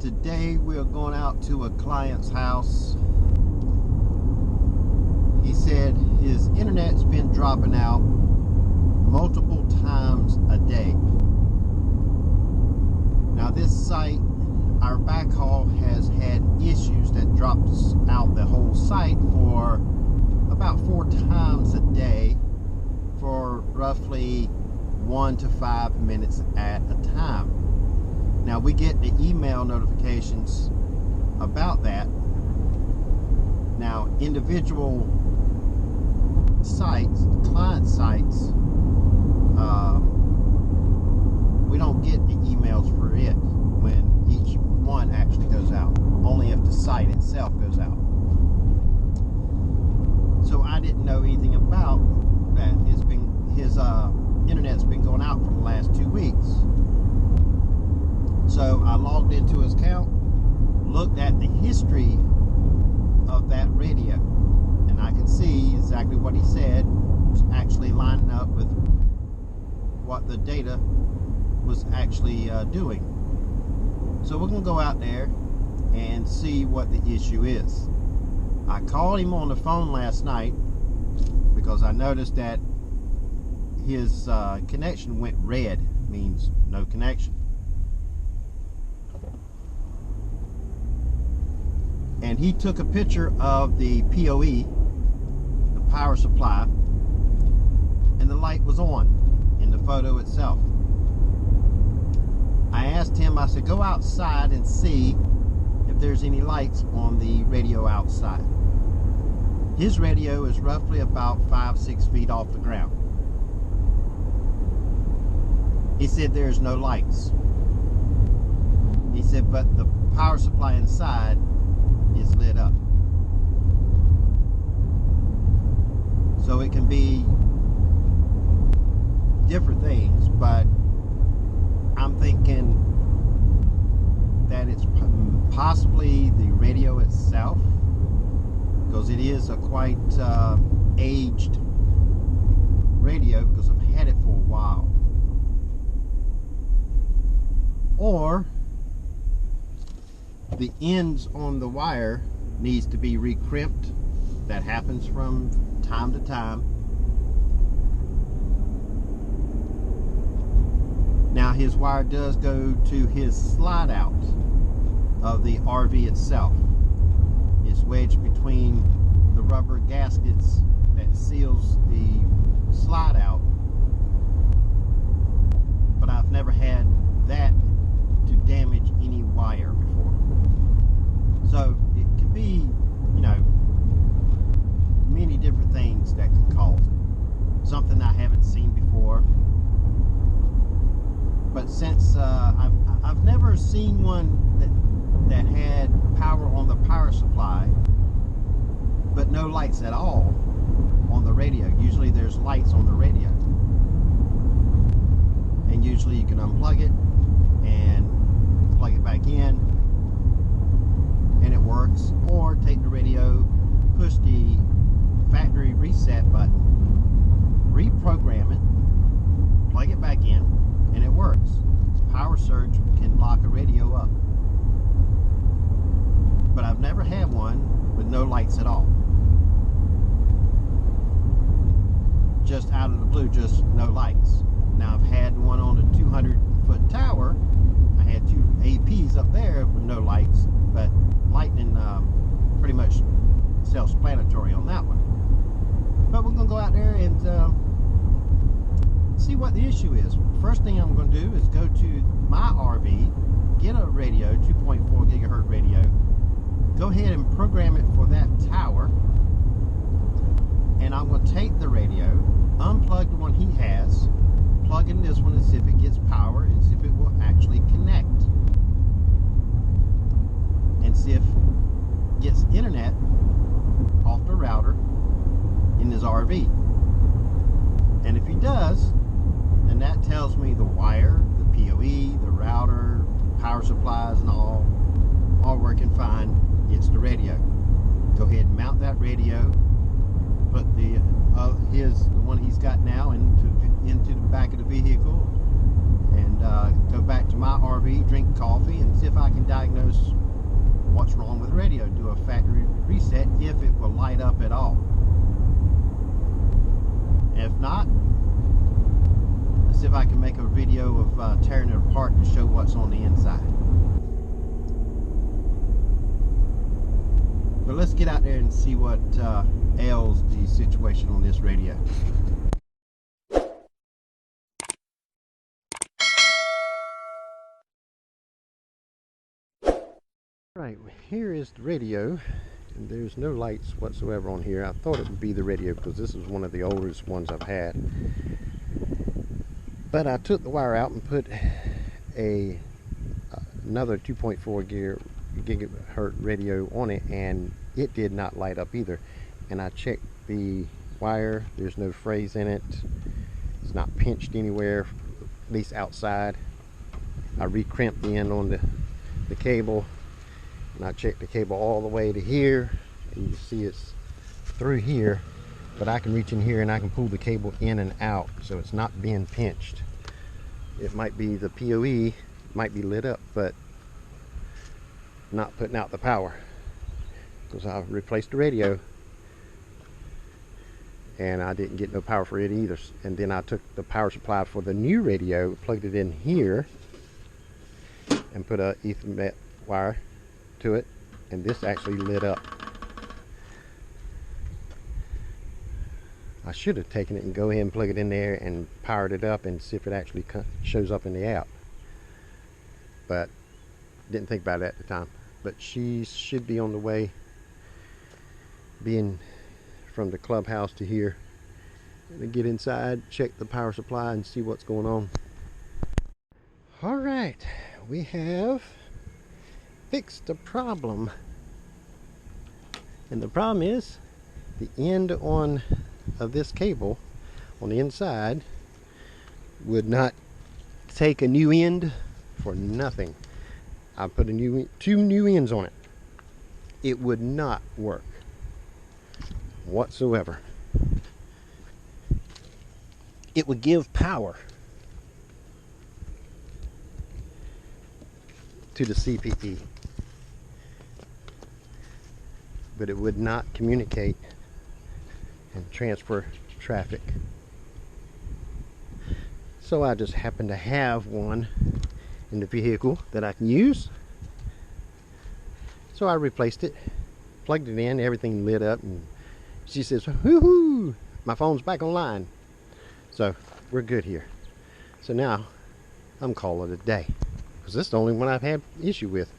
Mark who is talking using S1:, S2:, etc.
S1: Today we're going out to a client's house. He said his internet's been dropping out multiple times a day. Now this site, our backhaul has had issues that drops out the whole site for about 4 times a day for roughly 1 to 5 minutes at a time. Now we get the email notifications about that. Now individual sites, client sites, we don't get the emails for it when each one actually goes out, only if the site itself goes out. So I didn't know anything about that. His internet's been going out for the last 2 weeks. So I logged into his account, looked at the history of that radio, and I can see exactly what he said was actually lining up with what the data was actually doing. So we're going to go out there and see what the issue is. I called him on the phone last night because I noticed that his connection went red, means no connection. And he took a picture of the POE, the power supply, and the light was on in the photo itself. I asked him, I said, go outside and see if there's any lights on the radio outside. His radio is roughly about 5-6 feet off the ground. He said there's no lights. He said, but the power supply inside is lit up. So it can be different things, but I'm thinking that it's possibly the radio itself, because it is a quite aged radio, because I've had it for a while. Or the ends on the wire needs to be recrimped. That happens from time to time. Now his wire does go to his slide out of the RV itself. It's wedged between the rubber gaskets that seals the slide out, but I've never had that to damage any wire before. So it can be, you know, many different things that can cause it. Something I haven't seen before. But since I've never seen one that had power on the power supply, but no lights at all on the radio. Usually there's lights on the radio, and usually you can unplug it and plug it back in and it works, or take the radio, push the factory reset button, reprogram it, plug it back in, and it works. Power surge can lock a radio up, but I've never had one with no lights at all. Just out of the blue, just no lights. Now I've had one on a 200-foot tower. I had 2 APs up there with no lights, but lightning pretty much self-explanatory on that one. But we're going to go out there and see what the issue is. First thing I'm going to do is go to my RV, get a radio, 2.4 gigahertz radio, go ahead and program it for that tower, and I'm going to take the radio, unplug the one he has, plug in this one and see if it gets power and see if it will actually connect, and see if it gets internet off the router in his RV. And if he does, then that tells me the wire, the POE, the router, power supplies and all working fine. It's the radio. Go ahead and mount that radio, put the one he's got now into the back of the vehicle, and go back to my RV, drink coffee, and see if I can diagnose what's wrong with the radio. Do a factory reset if it will light up at all. If not, let's see if I can make a video of tearing it apart to show what's on the inside. But let's get out there and see what ails the situation on this radio. Right, here is the radio, and there's no lights whatsoever on here. I thought it would be the radio because this is one of the oldest ones I've had. But I took the wire out and put another 2.4 gigahertz radio on it, and it did not light up either. And I checked the wire, there's no frays in it, it's not pinched anywhere, at least outside. I re-crimped the end on the cable, and I checked the cable all the way to here, and you see it's through here, but I can reach in here and I can pull the cable in and out, so it's not being pinched. It might be the POE, might be lit up, but not putting out the power, because I replaced the radio and I didn't get no power for it either. And then I took the power supply for the new radio, plugged it in here, and put a Ethernet wire to it, and this actually lit up. I should have taken it and go ahead and plug it in there and powered it up and see if it actually shows up in the app, but didn't think about it at the time. But she should be on the way, being from the clubhouse to here. Gonna get inside, check the power supply, and see what's going on. All right, we have fixed the problem, and the problem is the end of this cable on the inside would not take a new end for nothing. I put two new ends on it. It would not work whatsoever. It would give power to the CPE, but it would not communicate and transfer traffic. So I just happen to have one in the vehicle that I can use, so I replaced it, plugged it in, everything lit up, and she says, woohoo, my phone's back online. So we're good here. So now I'm calling it a day, because this is the only one I've had issue with.